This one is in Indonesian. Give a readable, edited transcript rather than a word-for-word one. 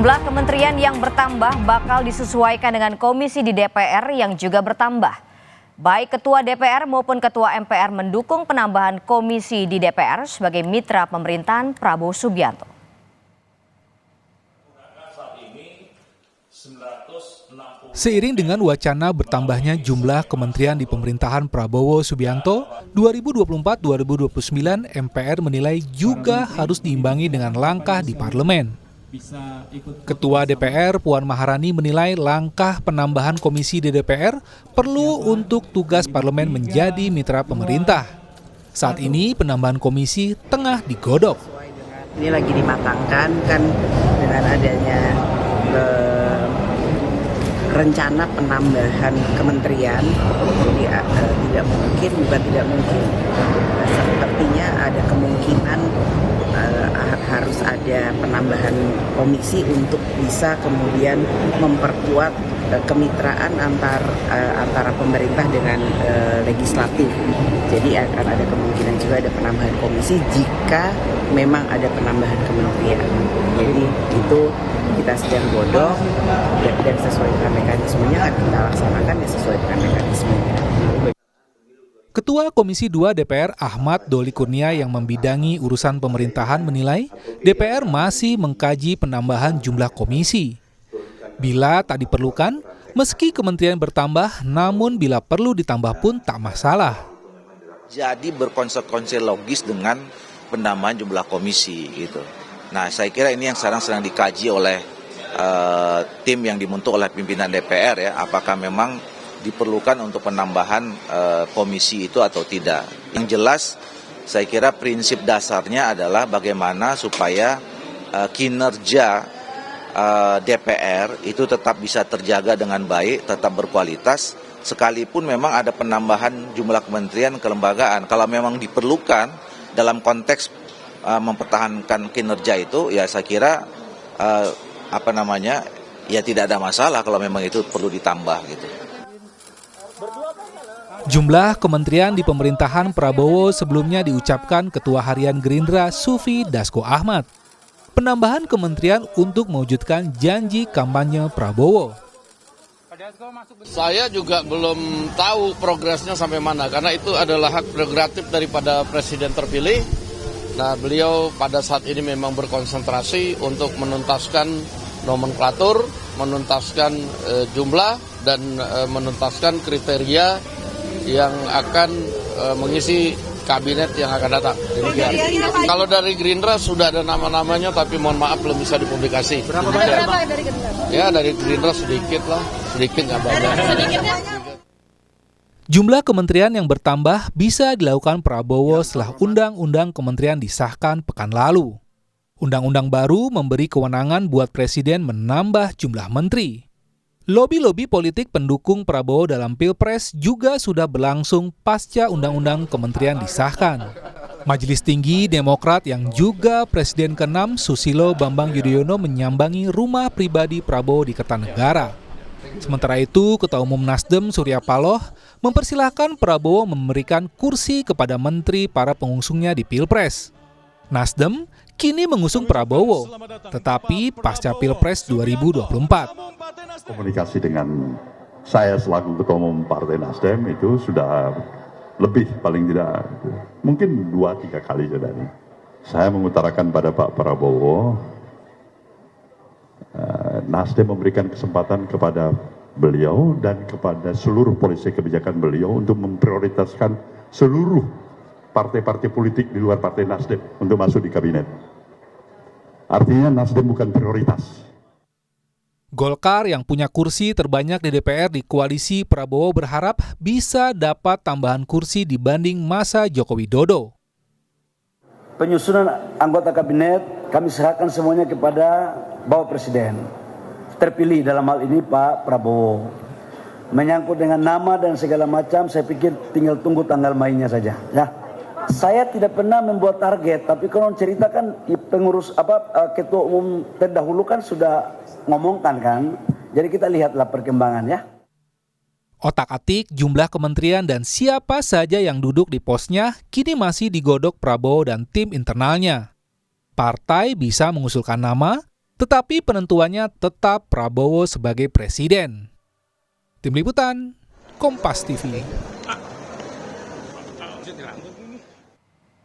Jumlah kementerian yang bertambah bakal disesuaikan dengan komisi di DPR yang juga bertambah. Baik Ketua DPR maupun Ketua MPR mendukung penambahan komisi di DPR sebagai mitra pemerintahan Prabowo Subianto. Seiring dengan wacana bertambahnya jumlah kementerian di pemerintahan Prabowo Subianto, 2024-2029 MPR menilai juga harus diimbangi dengan langkah di parlemen. Ketua DPR Puan Maharani menilai langkah penambahan komisi di DPR perlu untuk tugas parlemen menjadi mitra pemerintah. Saat ini penambahan komisi tengah digodok. Ini lagi dimatangkan kan dengan adanya rencana penambahan kementerian, jadi tidak mungkin, bukan tidak mungkin. Sepertinya ada kemungkinan harus ada penambahan komisi untuk bisa kemudian memperkuat kemitraan antara pemerintah dengan legislatif. Jadi akan ada kemungkinan juga ada penambahan komisi jika memang ada penambahan kementerian. Jadi itu kita sedang godok dan sesuai dengan mekanismenya akan kita laksanakan ya sesuai dengan mekanismenya. Ketua Komisi 2 DPR Ahmad Doli Kurnia yang membidangi urusan pemerintahan menilai DPR masih mengkaji penambahan jumlah komisi. Bila tak diperlukan, meski kementerian bertambah, namun bila perlu ditambah pun tak masalah. Jadi berkonsekuensi logis dengan penambahan jumlah komisi gitu. Nah, saya kira ini yang sekarang sedang dikaji oleh tim yang dibentuk oleh pimpinan DPR ya, apakah memang diperlukan untuk penambahan komisi itu atau tidak. Yang jelas, saya kira prinsip dasarnya adalah bagaimana supaya kinerja DPR itu tetap bisa terjaga dengan baik, tetap berkualitas, sekalipun memang ada penambahan jumlah kementerian kelembagaan. Kalau memang diperlukan dalam konteks mempertahankan kinerja itu, ya saya kira ya tidak ada masalah kalau memang itu perlu ditambah gitu. Jumlah kementerian di pemerintahan Prabowo sebelumnya diucapkan Ketua Harian Gerindra Sufi Dasko Ahmad. Penambahan kementerian untuk mewujudkan janji kampanye Prabowo. Saya juga belum tahu progresnya sampai mana, karena itu adalah hak prerogatif daripada presiden terpilih. Nah, beliau pada saat ini memang berkonsentrasi untuk menuntaskan nomenklatur, menuntaskan jumlah, dan menuntaskan kriteria yang akan mengisi kabinet yang akan datang. Demikian. Kalau dari Gerindra sudah ada nama-namanya, tapi mohon maaf belum bisa dipublikasi. Berapa dari Gerindra? Ya, dari Gerindra sedikit lah, sedikit nggak banyak. Jumlah kementerian yang bertambah bisa dilakukan Prabowo setelah Undang-Undang Kementerian disahkan pekan lalu. Undang-undang baru memberi kewenangan buat Presiden menambah jumlah menteri. Lobi-lobi politik pendukung Prabowo dalam Pilpres juga sudah berlangsung pasca Undang-Undang Kementerian disahkan. Majelis Tinggi Demokrat yang juga Presiden ke-6 Susilo Bambang Yudhoyono menyambangi rumah pribadi Prabowo di Kertanegara. Sementara itu, Ketua Umum Nasdem Surya Paloh mempersilahkan Prabowo memberikan kursi kepada menteri para pengusungnya di Pilpres. Nasdem kini mengusung Prabowo, tetapi pasca Pilpres 2024. Komunikasi dengan saya selaku Ketua Umum Partai Nasdem itu sudah lebih, paling tidak mungkin 2-3 kali sudah ini. Saya mengutarakan pada Pak Prabowo, Nasdem memberikan kesempatan kepada beliau dan kepada seluruh polisi kebijakan beliau untuk memprioritaskan seluruh partai-partai politik di luar Partai Nasdem untuk masuk di kabinet. Artinya Nasdem bukan prioritas. Golkar yang punya kursi terbanyak di DPR di koalisi Prabowo berharap bisa dapat tambahan kursi dibanding masa Joko Widodo. Penyusunan anggota kabinet kami serahkan semuanya kepada Bapak Presiden. Terpilih dalam hal ini Pak Prabowo. Menyangkut dengan nama dan segala macam, saya pikir tinggal tunggu tanggal mainnya saja. Ya. Saya tidak pernah membuat target, tapi kalau ceritakan pengurus ketua umum terdahulu kan sudah ngomongkan kan. Jadi kita lihatlah perkembangan ya. Otak-atik jumlah kementerian dan siapa saja yang duduk di posnya kini masih digodok Prabowo dan tim internalnya. Partai bisa mengusulkan nama, Tetapi penentuannya tetap Prabowo sebagai presiden. Tim Liputan, Kompas TV.